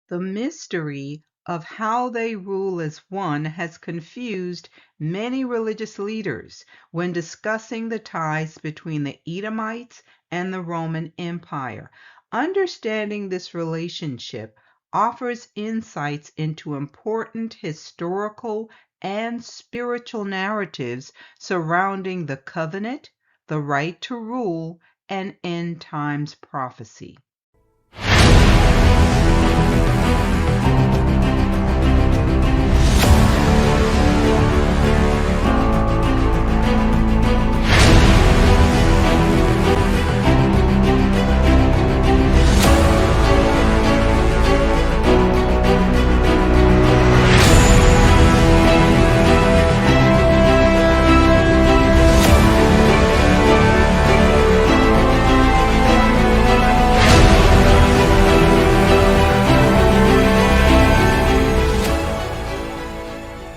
The mystery of how they rule as one has confused many religious leaders when discussing the ties between the Edomites and the Roman Empire. Understanding this relationship offers insights into important historical and spiritual narratives surrounding the covenant, the right to rule, and end times prophecy.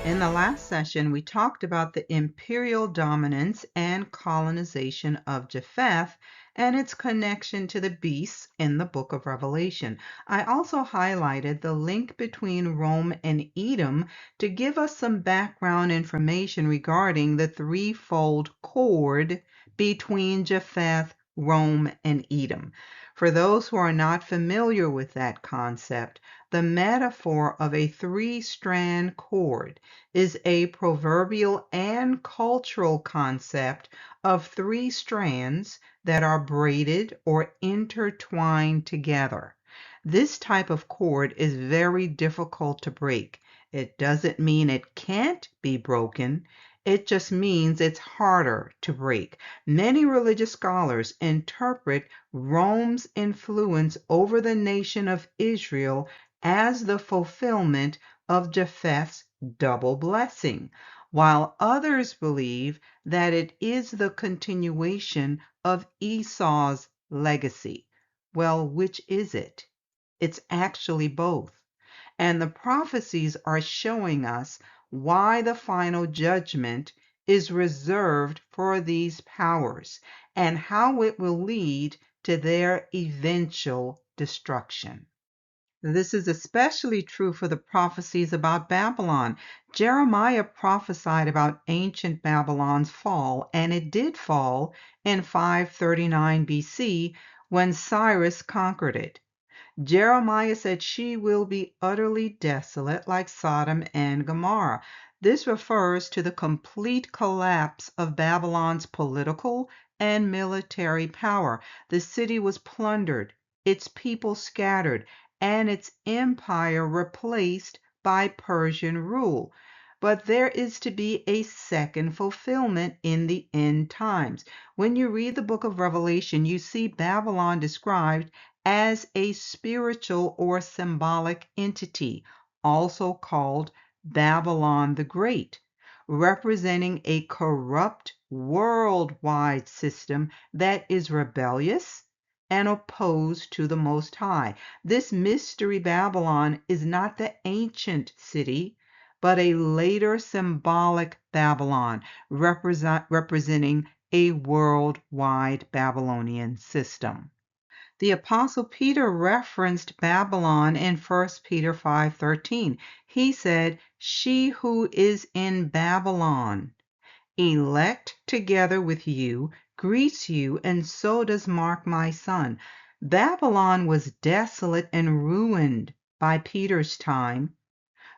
In the last session, we talked about the imperial dominance and colonization of Japheth and its connection to the beasts in the book of Revelation. I also highlighted the link between Rome and Edom to give us some background information regarding the threefold cord between Japheth, Rome, and Edom. For those who are not familiar with that concept, the metaphor of a three-strand cord is a proverbial and cultural concept of three strands that are braided or intertwined together. This type of cord is very difficult to break. It doesn't mean it can't be broken. It just means it's harder to break. Many religious scholars interpret Rome's influence over the nation of Israel as the fulfillment of Japheth's double blessing, while others believe that it is the continuation of Esau's legacy. Well, which is it? It's actually both. And the prophecies are showing us why the final judgment is reserved for these powers and how it will lead to their eventual destruction. This is especially true for the prophecies about Babylon. Jeremiah prophesied about ancient Babylon's fall, and it did fall in 539 BC when Cyrus conquered it. Jeremiah said she will be utterly desolate like Sodom and Gomorrah. This refers to the complete collapse of Babylon's political and military power. The city was plundered, its people scattered, and its empire replaced by Persian rule. But there is to be a second fulfillment in the end times. When you read the book of Revelation, you see Babylon described as a spiritual or symbolic entity, also called Babylon the Great, representing a corrupt worldwide system that is rebellious and opposed to the Most High. This mystery Babylon is not the ancient city, but a later symbolic Babylon, representing a worldwide Babylonian system. The Apostle Peter referenced Babylon in 1 Peter 5:13. He said, "She who is in Babylon, elect together with you, greets you, and so does Mark my son." Babylon was desolate and ruined by Peter's time.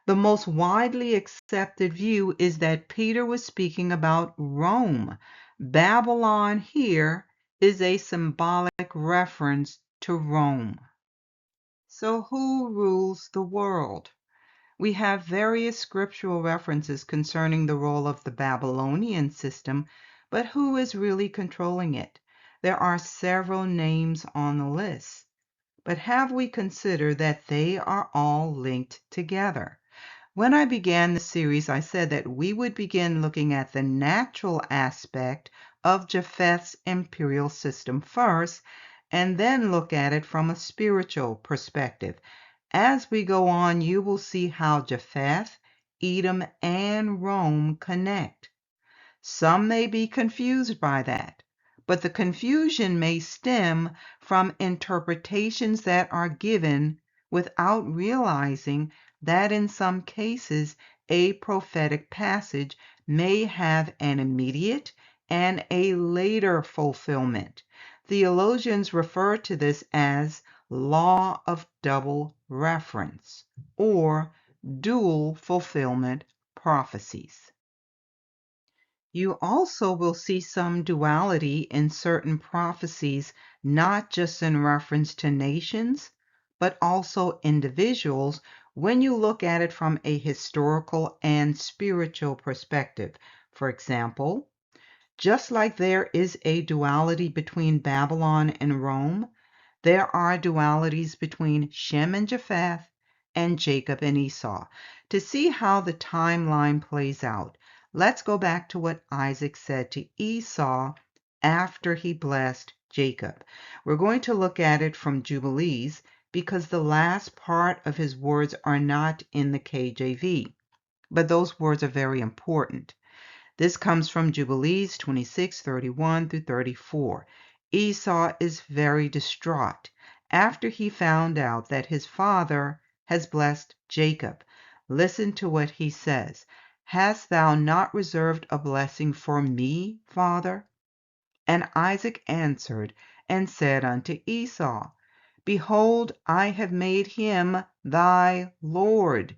The most widely accepted view is that Peter was speaking about Rome. Babylon here is a symbolic reference to Rome. So who rules the world? We have various scriptural references concerning the role of the Babylonian system, but who is really controlling it? There are several names on the list. But have we considered that they are all linked together? When I began the series, I said that we would begin looking at the natural aspect of Japheth's imperial system first, and then look at it from a spiritual perspective. As we go on, you will see how Japheth, Edom, and Rome connect. Some may be confused by that, but the confusion may stem from interpretations that are given without realizing that in some cases a prophetic passage may have an immediate and a later fulfillment. Theologians refer to this as law of double reference or dual fulfillment prophecies. You also will see some duality in certain prophecies, not just in reference to nations, but also individuals when you look at it from a historical and spiritual perspective. For example, just like there is a duality between Babylon and Rome, there are dualities between Shem and Japheth and Jacob and Esau. To see how the timeline plays out, let's go back to what Isaac said to Esau after he blessed Jacob. We're going to look at it from Jubilees because the last part of his words are not in the KJV, but those words are very important. This comes from Jubilees 26:31 through 34. Esau is very distraught after he found out that his father has blessed Jacob. Listen to what he says. Hast thou not reserved a blessing for me, father? And Isaac answered and said unto Esau, Behold, I have made him thy Lord,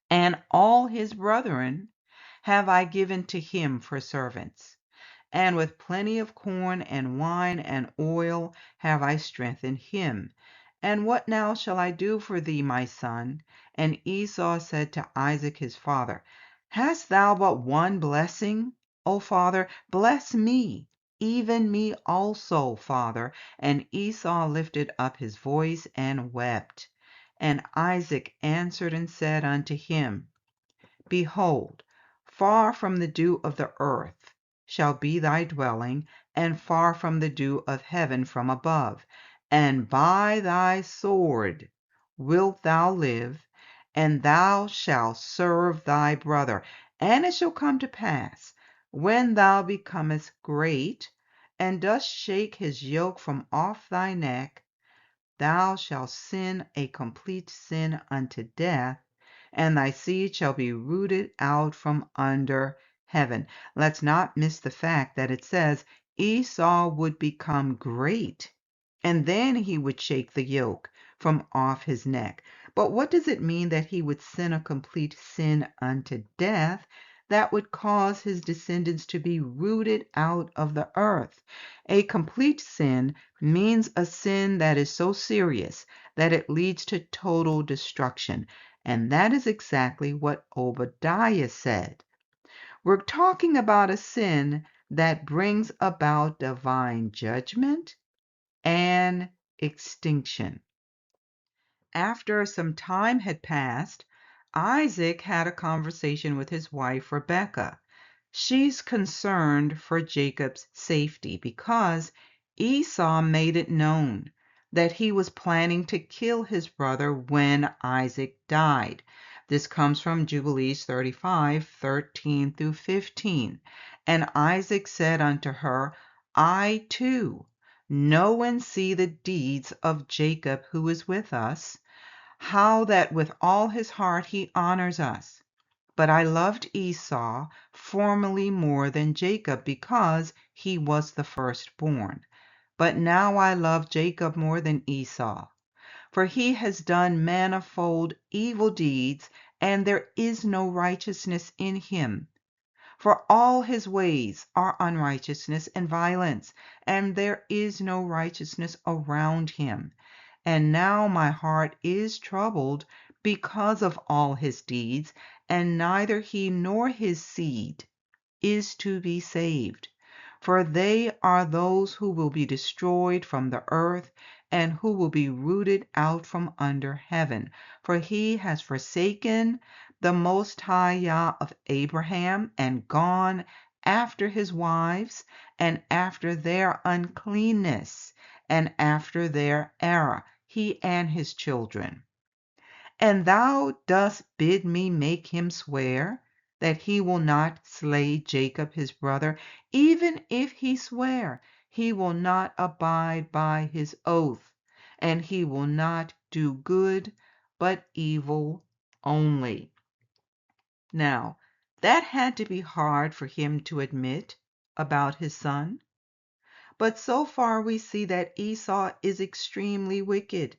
and all his brethren have I given to him for servants. And with plenty of corn and wine and oil have I strengthened him. And what now shall I do for thee, my son? And Esau said to Isaac his father, Hast thou but one blessing, O father? Bless me, even me also, father. And Esau lifted up his voice and wept. And Isaac answered and said unto him, Behold, far from the dew of the earth shall be thy dwelling, and far from the dew of heaven from above. And by thy sword wilt thou live, and thou shalt serve thy brother. And it shall come to pass, when thou becomest great, and dost shake his yoke from off thy neck, thou shalt sin a complete sin unto death, and thy seed shall be rooted out from under heaven. Let's not miss the fact that it says Esau would become great, and then he would shake the yoke from off his neck. But what does it mean that he would sin a complete sin unto death that would cause his descendants to be rooted out of the earth? A complete sin means a sin that is so serious that it leads to total destruction. And that is exactly what Obadiah said. We're talking about a sin that brings about divine judgment and extinction. After some time had passed, Isaac had a conversation with his wife Rebekah. She's concerned for Jacob's safety because Esau made it known that he was planning to kill his brother when Isaac died. This comes from Jubilees 35:13 through 15. And Isaac said unto her, I too know and see the deeds of Jacob who is with us, how that with all his heart he honors us. But I loved Esau formerly more than Jacob, because he was the firstborn. But now I love Jacob more than Esau, for he has done manifold evil deeds, and there is no righteousness in him. For all his ways are unrighteousness and violence, and there is no righteousness around him. And now my heart is troubled because of all his deeds, and neither he nor his seed is to be saved. For they are those who will be destroyed from the earth, and who will be rooted out from under heaven. For he has forsaken the Most High Yah of Abraham, and gone after his wives, and after their uncleanness, and after their error, he and his children. And thou dost bid me make him swear that he will not slay Jacob his brother. Even if he swear, he will not abide by his oath, and he will not do good, but evil only. Now, that had to be hard for him to admit about his son. But so far we see that Esau is extremely wicked.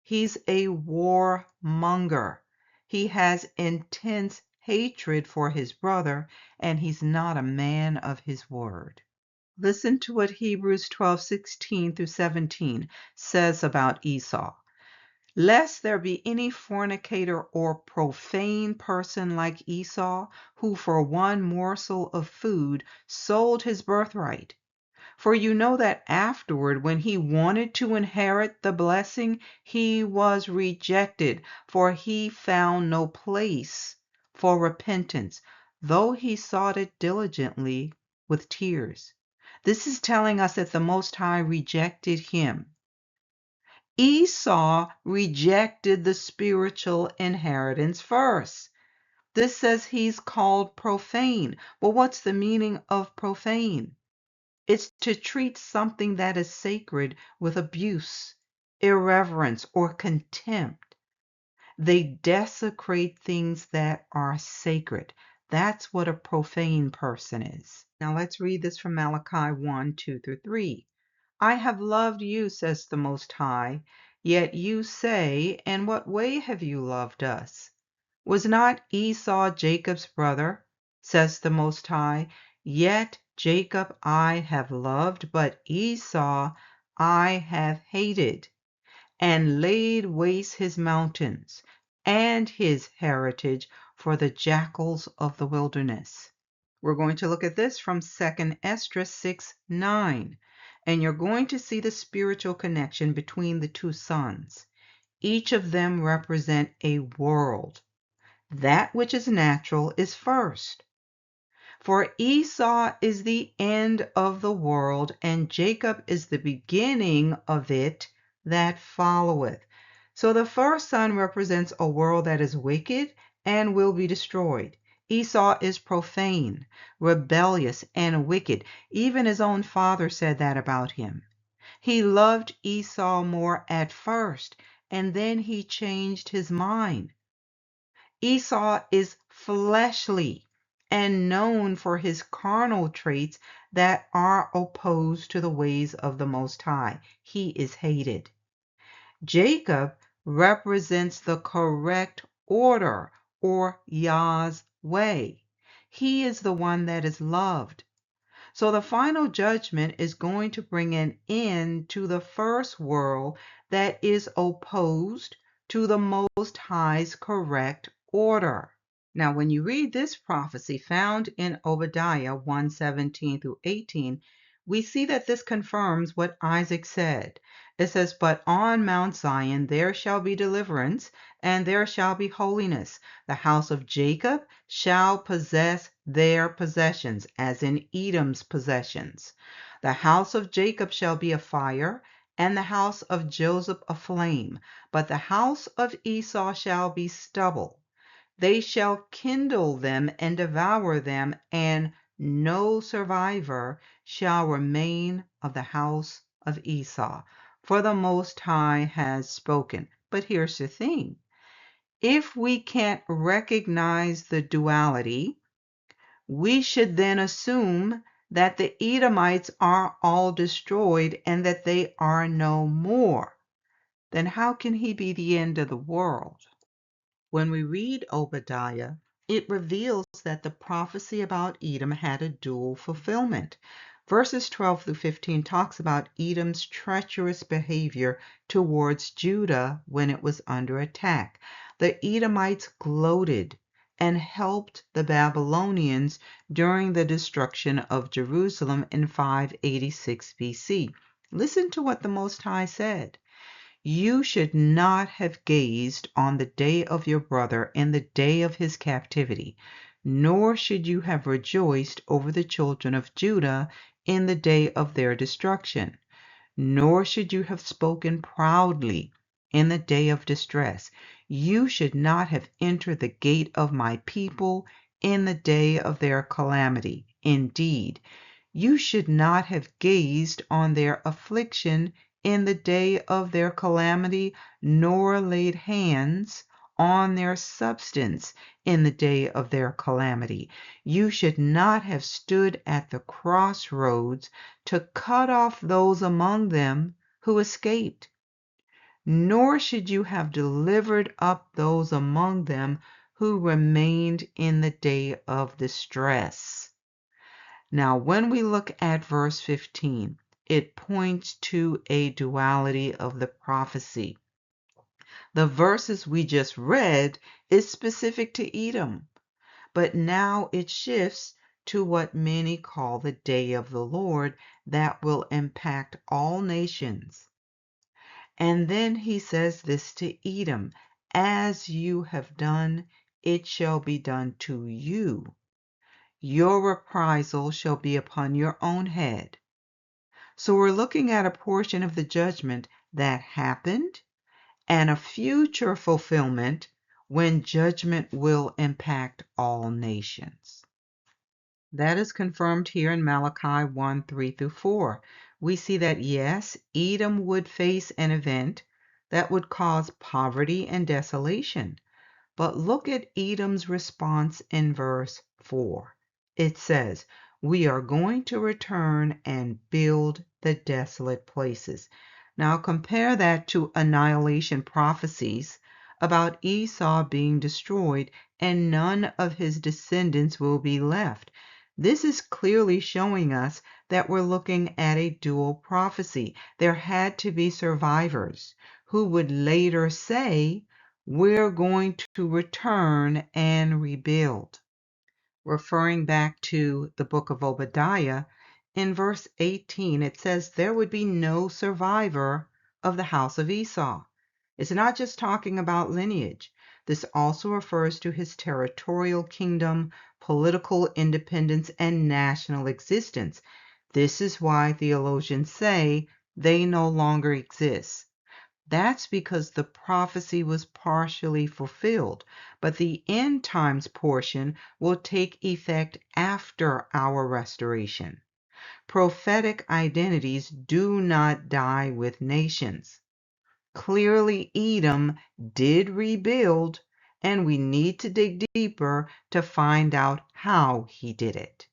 He's a warmonger. He has intense hatred for his brother, and he's not a man of his word. Listen to what Hebrews 12:16 through 17 says about Esau. Lest there be any fornicator or profane person like Esau, who for one morsel of food sold his birthright. For you know that afterward, when he wanted to inherit the blessing, he was rejected, for he found no place for repentance, though he sought it diligently with tears. This is telling us that the Most High rejected him. Esau rejected the spiritual inheritance first. This says he's called profane. Well, what's the meaning of profane? It's to treat something that is sacred with abuse, irreverence, or contempt. They desecrate things that are sacred. That's what a profane person is. Now let's read this from Malachi 1:2 through 3. I have loved you, says the Most High, yet you say, in what way have you loved us? Was not Esau Jacob's brother, says the Most High? Yet Jacob I have loved, but Esau I have hated, and laid waste his mountains and his heritage for the jackals of the wilderness. We're going to look at this from 2 Esdras 6:9, and you're going to see the spiritual connection between the two sons. Each of them represent a world. That which is natural is first. For Esau is the end of the world, and Jacob is the beginning of it that followeth. So the first son represents a world that is wicked and will be destroyed. Esau is profane, rebellious, and wicked. Even his own father said that about him. He loved Esau more at first, and then he changed his mind. Esau is fleshly and known for his carnal traits that are opposed to the ways of the Most High. He is hated. Jacob represents the correct order, or Yah's way. He is the one that is loved. So the final judgment is going to bring an end to the first world that is opposed to the Most High's correct order. Now, when you read this prophecy found in Obadiah 1:17 through 18, we see that this confirms what Isaac said. It says, But on Mount Zion there shall be deliverance, and there shall be holiness. The house of Jacob shall possess their possessions, as in Edom's possessions. The house of Jacob shall be a fire, and the house of Joseph a flame, but the house of Esau shall be stubble. They shall kindle them and devour them, and no survivor shall remain of the house of Esau. For the Most High has spoken. But here's the thing. If we can't recognize the duality, we should then assume that the Edomites are all destroyed and that they are no more. Then how can he be the end of the world? When we read Obadiah, it reveals that the prophecy about Edom had a dual fulfillment. Verses 12 through 15 talks about Edom's treacherous behavior towards Judah when it was under attack. The Edomites gloated and helped the Babylonians during the destruction of Jerusalem in 586 BC. Listen to what the Most High said. You should not have gazed on the day of your brother in the day of his captivity, nor should you have rejoiced over the children of Judah in the day of their destruction, nor should you have spoken proudly in the day of distress. You should not have entered the gate of my people in the day of their calamity. Indeed, you should not have gazed on their affliction in the day of their calamity, nor laid hands on their substance in the day of their calamity. You should not have stood at the crossroads to cut off those among them who escaped, nor should you have delivered up those among them who remained in the day of distress. Now, when we look at verse 15, it points to a duality of the prophecy. The verses we just read is specific to Edom, but now it shifts to what many call the day of the Lord that will impact all nations. And then he says this to Edom, as you have done, it shall be done to you. Your reprisal shall be upon your own head. So we're looking at a portion of the judgment that happened and a future fulfillment when judgment will impact all nations. That is confirmed here in Malachi 1, 3 through 4. We see that yes, Edom would face an event that would cause poverty and desolation. But look at Edom's response in verse 4. It says, we are going to return and build the desolate places. Now compare that to annihilation prophecies about Esau being destroyed and none of his descendants will be left. This is clearly showing us that we're looking at a dual prophecy. There had to be survivors who would later say, we're going to return and rebuild. Referring back to the book of Obadiah, in verse 18, it says there would be no survivor of the house of Esau. It's not just talking about lineage. This also refers to his territorial kingdom, political independence, and national existence. This is why theologians say they no longer exist. That's because the prophecy was partially fulfilled, but the end times portion will take effect after our restoration. Prophetic identities do not die with nations. Clearly, Edom did rebuild, and we need to dig deeper to find out how he did it.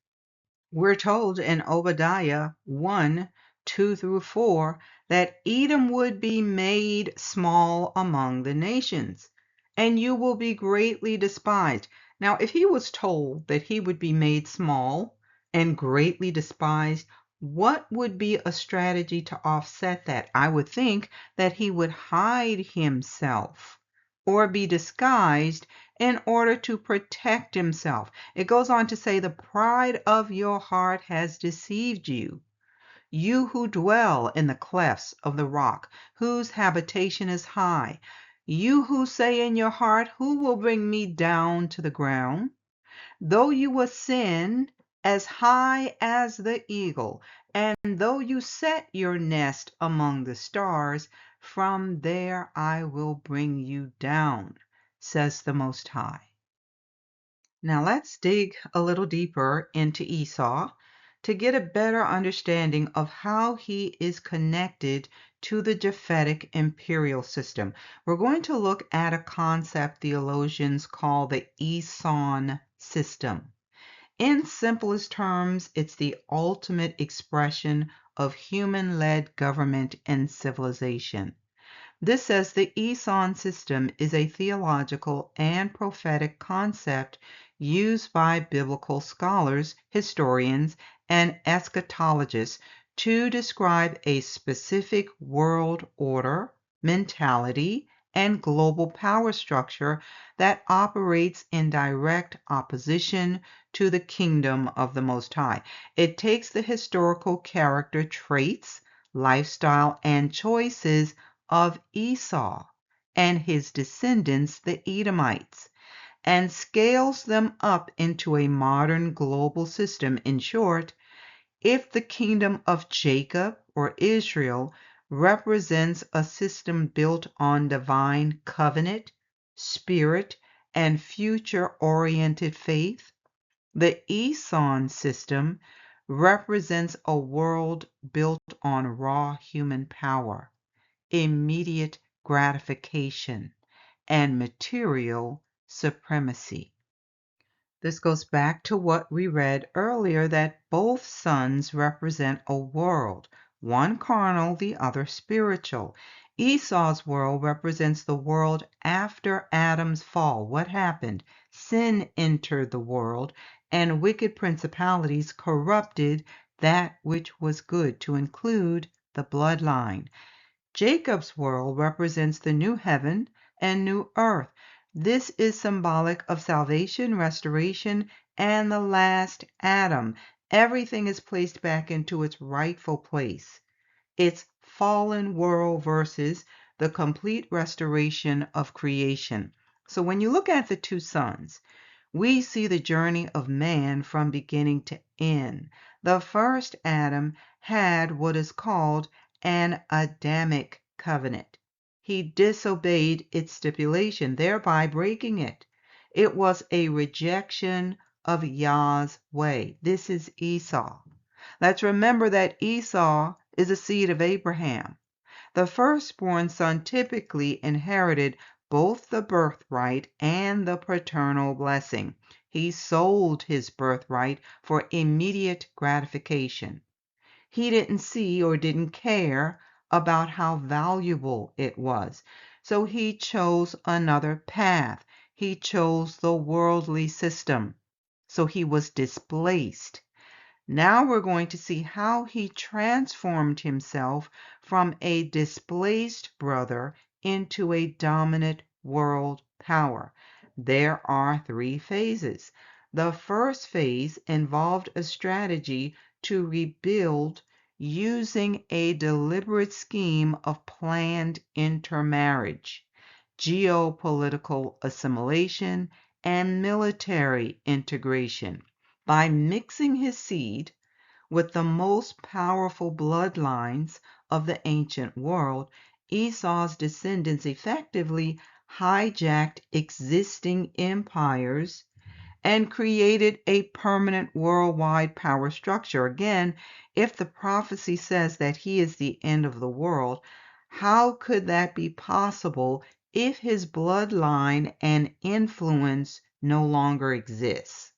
We're told in Obadiah 1, 2 through 4 that Edom would be made small among the nations, and you will be greatly despised. Now, if he was told that he would be made small and greatly despised, what would be a strategy to offset that? I would think that he would hide himself or be disguised in order to protect himself. It goes on to say, the pride of your heart has deceived you. You who dwell in the clefts of the rock, whose habitation is high. You who say in your heart, who will bring me down to the ground? Though you ascend as high as the eagle, and though you set your nest among the stars, from there I will bring you down, says the Most High. Now let's dig a little deeper into Esau to get a better understanding of how he is connected to the Japhetic imperial system. We're going to look at a concept theologians call the Esau system. In simplest terms, it's the ultimate expression of human-led government and civilization. This says the Esau system is a theological and prophetic concept used by biblical scholars, historians, and eschatologists to describe a specific world order, mentality, and global power structure that operates in direct opposition to the kingdom of the Most High. It takes the historical character traits, lifestyle, and choices of Esau and his descendants, the Edomites, and scales them up into a modern global system. In short, if the kingdom of Jacob or Israel represents a system built on divine covenant, spirit, and future-oriented faith, the Esau system represents a world built on raw human power, immediate gratification, and material supremacy. This goes back to what we read earlier, that both sons represent a world, one carnal, the other spiritual. Esau's world represents the world after Adam's fall. What happened? Sin entered the world, and wicked principalities corrupted that which was good, to include the bloodline. Jacob's world represents the new heaven and new earth. This is symbolic of salvation, restoration, and the last Adam. Everything is placed back into its rightful place. It's fallen world versus the complete restoration of creation. So when you look at the two sons, we see the journey of man from beginning to end. The first Adam had what is called an Adamic covenant. He disobeyed its stipulation, thereby breaking it. It was a rejection of Yah's way. This is Esau. Let's remember that Esau is a seed of Abraham. The firstborn son typically inherited both the birthright and the paternal blessing. He sold his birthright for immediate gratification. He didn't see or didn't care about how valuable it was. So he chose another path. He chose the worldly system. So he was displaced. Now we're going to see how he transformed himself from a displaced brother into a dominant world power. There are three phases. The first phase involved a strategy to rebuild using a deliberate scheme of planned intermarriage, geopolitical assimilation, and military integration. By mixing his seed with the most powerful bloodlines of the ancient world, Esau's descendants effectively hijacked existing empires and created a permanent worldwide power structure. Again, if the prophecy says that he is the end of the world, how could that be possible if his bloodline and influence no longer exists?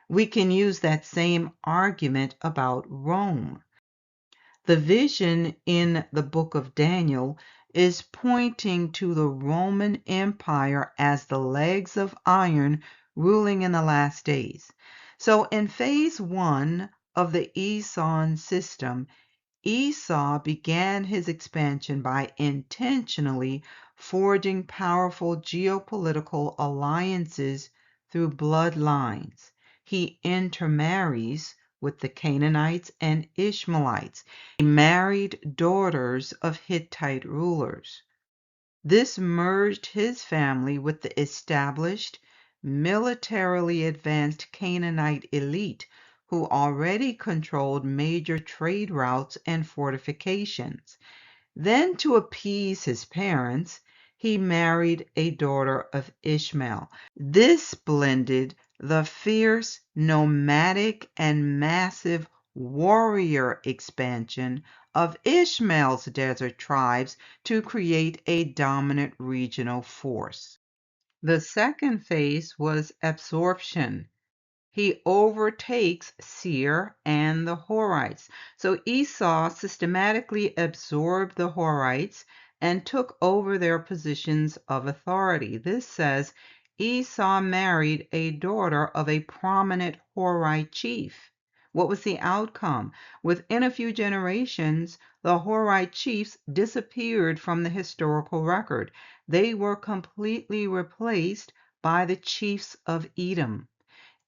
We can use that same argument about Rome. The vision in the book of Daniel is pointing to the Roman Empire as the legs of iron ruling in the last days. So in phase one of the Esau system, Esau began his expansion by intentionally forging powerful geopolitical alliances through bloodlines. He intermarries with the Canaanites and Ishmaelites. He married daughters of Hittite rulers. This merged his family with the established, militarily advanced Canaanite elite who already controlled major trade routes and fortifications. Then, to appease his parents, he married a daughter of Ishmael. This blended the fierce, nomadic, and massive warrior expansion of Ishmael's desert tribes to create a dominant regional force. The second phase was absorption. He overtakes Seir and the Horites. So Esau systematically absorbed the Horites and took over their positions of authority. This says Esau married a daughter of a prominent Horite chief. What was the outcome? Within a few generations, the Horite chiefs disappeared from the historical record. They were completely replaced by the chiefs of Edom.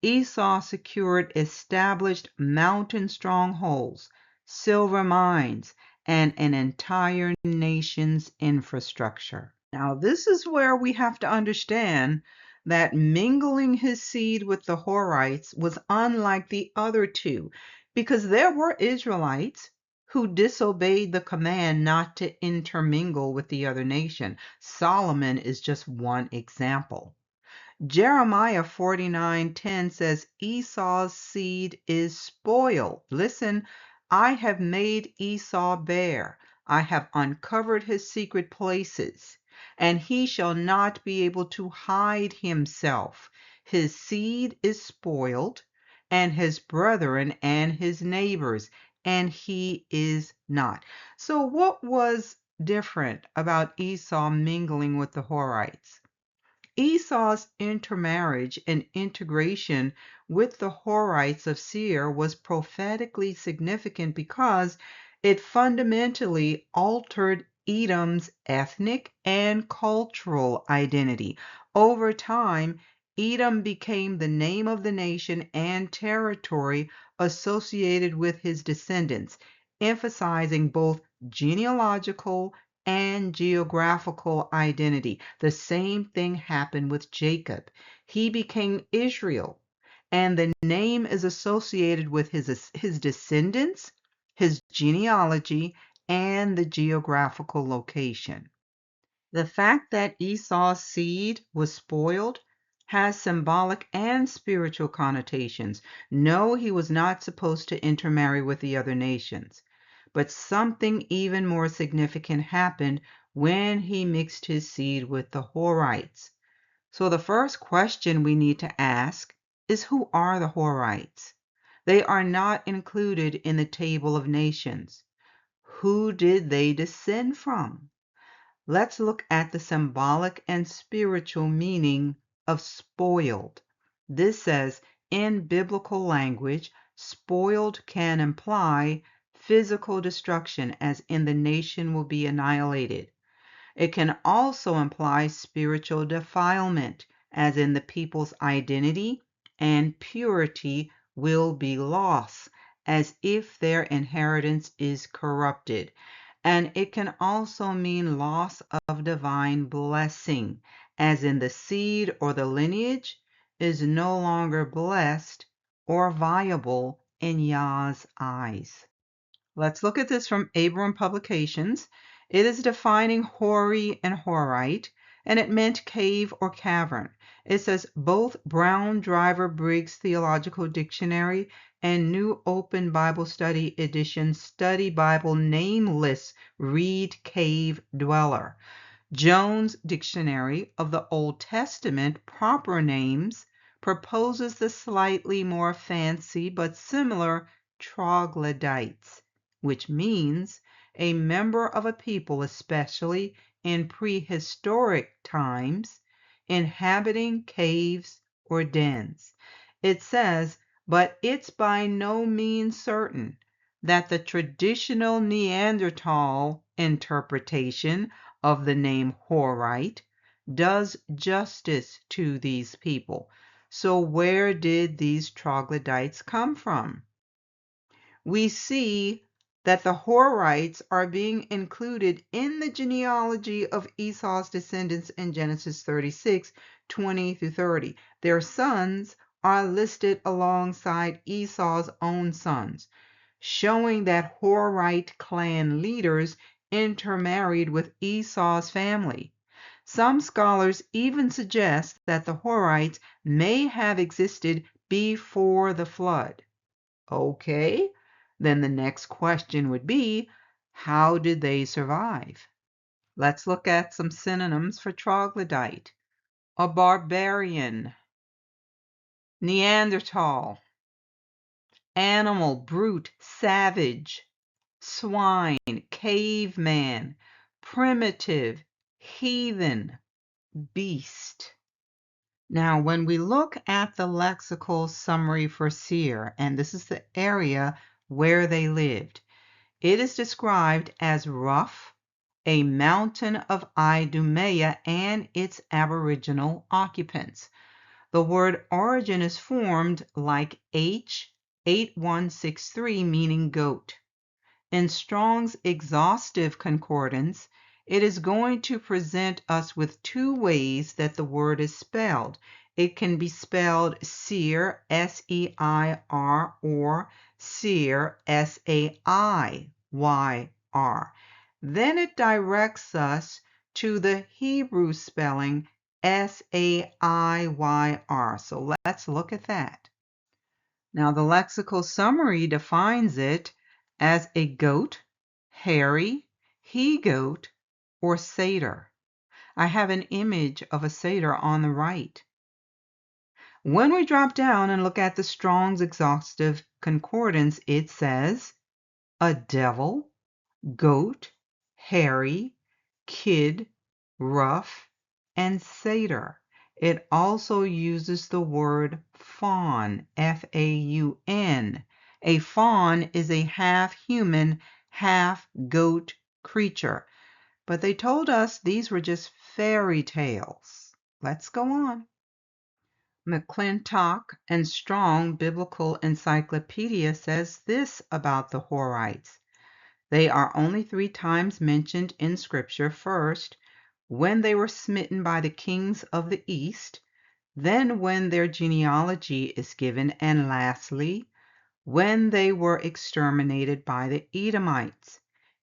Esau secured established mountain strongholds, silver mines, and an entire nation's infrastructure. Now, this is where we have to understand that mingling his seed with the Horites was unlike the other two, because there were Israelites who disobeyed the command not to intermingle with the other nation. Solomon is just one example. Jeremiah 49:10 says Esau's seed is spoiled. Listen, I have made Esau bare. I have uncovered his secret places, and he shall not be able to hide himself. His seed is spoiled, and his brethren and his neighbors, and he is not. So what was different about Esau mingling with the Horites? Esau's intermarriage and integration with the Horites of Seir was prophetically significant because it fundamentally altered Edom's ethnic and cultural identity. Over time, Edom became the name of the nation and territory associated with his descendants, emphasizing both genealogical and geographical identity. The same thing happened with Jacob. He became Israel, and the name is associated with his descendants, his genealogy, and the geographical location. The fact that Esau's seed was spoiled has symbolic and spiritual connotations. No, he was not supposed to intermarry with the other nations. But something even more significant happened when he mixed his seed with the Horites. So the first question we need to ask is, who are the Horites? They are not included in the table of nations. Who did they descend from? Let's look at the symbolic and spiritual meaning of spoiled. This says, in biblical language, spoiled can imply physical destruction, as in the nation will be annihilated. It can also imply spiritual defilement, as in the people's identity and purity will be lost, as if their inheritance is corrupted. And it can also mean loss of divine blessing, as in the seed or the lineage is no longer blessed or viable in Yah's eyes. Let's look at this from Abram Publications. It is defining Hori and Horite, and it meant cave or cavern. It says both Brown Driver Briggs Theological Dictionary and New Open Bible Study Edition Study Bible Nameless read cave dweller. Jones Dictionary of the Old Testament Proper Names proposes the slightly more fancy but similar troglodytes, which means a member of a people, especially in prehistoric times, inhabiting caves or dens. It says, but it's by no means certain that the traditional Neanderthal interpretation of the name Horite does justice to these people. So where did these troglodytes come from? We see that the Horites are being included in the genealogy of Esau's descendants in Genesis 36:20 through 30. Their sons are listed alongside Esau's own sons, showing that Horite clan leaders intermarried with Esau's family. Some scholars even suggest that the Horites may have existed before the flood. Okay, then the next question would be, how did they survive? Let's look at some synonyms for troglodyte. A barbarian, Neanderthal, animal, brute, savage, swine, caveman, primitive, heathen, beast. Now, when we look at the lexical summary for Seir, and this is the area where they lived, it is described as rough, a mountain of Idumea and its aboriginal occupants. The word origin is formed like H8163, meaning goat. In Strong's exhaustive concordance, it is going to present us with two ways that the word is spelled. It can be spelled Seir, S-E-I-R, or Seir, S-A-I-Y-R. Then it directs us to the Hebrew spelling S-A-I-Y-R. So let's look at that. Now, the lexical summary defines it as a goat, hairy, he-goat, or satyr. I have an image of a satyr on the right. When we drop down and look at the Strong's Exhaustive Concordance, it says a devil, goat, hairy, kid, rough, and satyr. It also uses the word faun, F-A-U-N. A faun is a half-human, half-goat creature. But they told us these were just fairy tales. Let's go on. McClintock and Strong Biblical Encyclopedia says this about the Horites. They are only 3 times mentioned in Scripture. First, when they were smitten by the kings of the East, then when their genealogy is given, and lastly, when they were exterminated by the Edomites.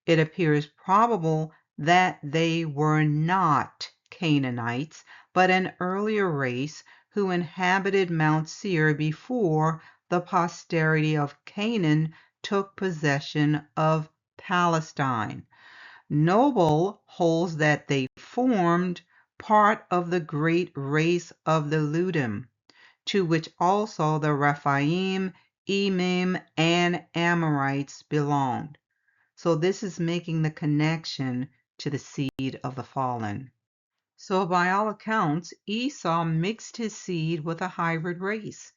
It appears probable that they were not Canaanites, but an earlier race who inhabited Mount Seir before the posterity of Canaan took possession of Palestine. Noble holds that they formed part of the great race of the Ludim, to which also the Rephaim, Emim, and Amorites belonged. So this is making the connection to the seed of the fallen. So by all accounts, Esau mixed his seed with a hybrid race.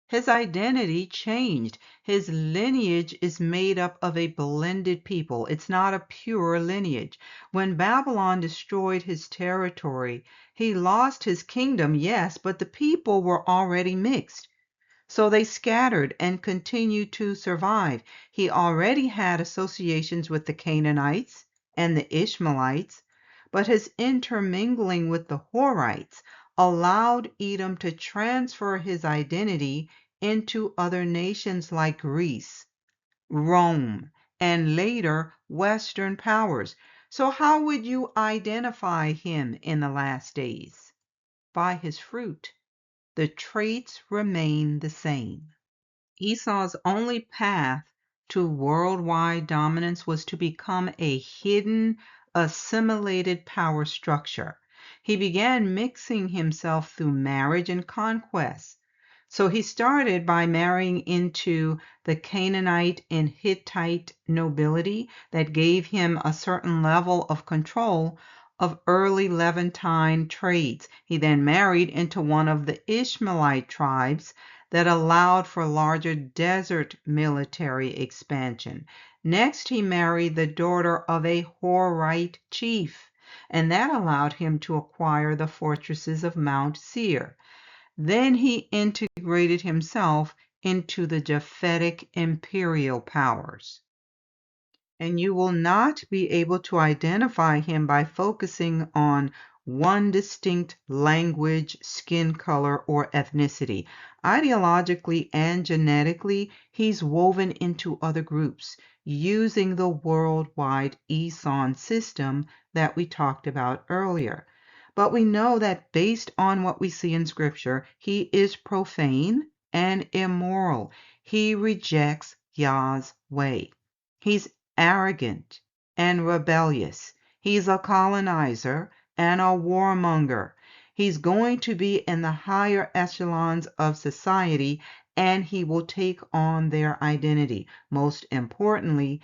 His identity changed. His lineage is made up of a blended people. It's not a pure lineage. When Babylon destroyed his territory, he lost his kingdom, yes, but the people were already mixed. So they scattered and continued to survive. He already had associations with the Canaanites and the Ishmaelites, but his intermingling with the Horites allowed Edom to transfer his identity into other nations like Greece, Rome, and later Western powers. So how would you identify him in the last days? By his fruit. The traits remain the same. Esau's only path to worldwide dominance was to become a hidden, assimilated power structure. He began mixing himself through marriage and conquest. So he started by marrying into the Canaanite and Hittite nobility that gave him a certain level of control of early Levantine trades. He then married into one of the Ishmaelite tribes that allowed for larger desert military expansion. Next, he married the daughter of a Horite chief, and that allowed him to acquire the fortresses of Mount Seir. Then he integrated himself into the Japhetic imperial powers. And you will not be able to identify him by focusing on one distinct language, skin color, or ethnicity. Ideologically and genetically, he's woven into other groups using the worldwide ESON system that we talked about earlier. But we know that based on what we see in Scripture, he is profane and immoral. He rejects Yah's way. He's arrogant and rebellious. He's a colonizer and a warmonger. He's going to be in the higher echelons of society, and he will take on their identity. Most importantly,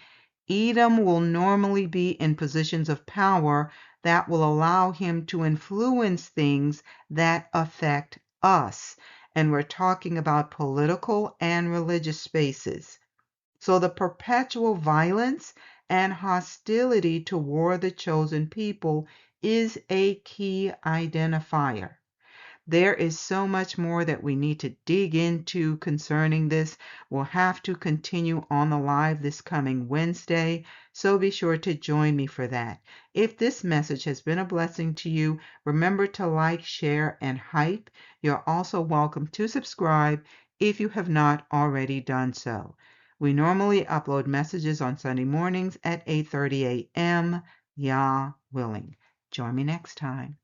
Edom will normally be in positions of power that will allow him to influence things that affect us. And we're talking about political and religious spaces. So the perpetual violence and hostility toward the chosen people is a key identifier. There is so much more that we need to dig into concerning this. We'll have to continue on the live this coming Wednesday, so be sure to join me for that. If this message has been a blessing to you, remember to like, share, and hype. You're also welcome to subscribe if you have not already done so. We normally upload messages on Sunday mornings at 8:30 a.m. Yah willing. Join me next time.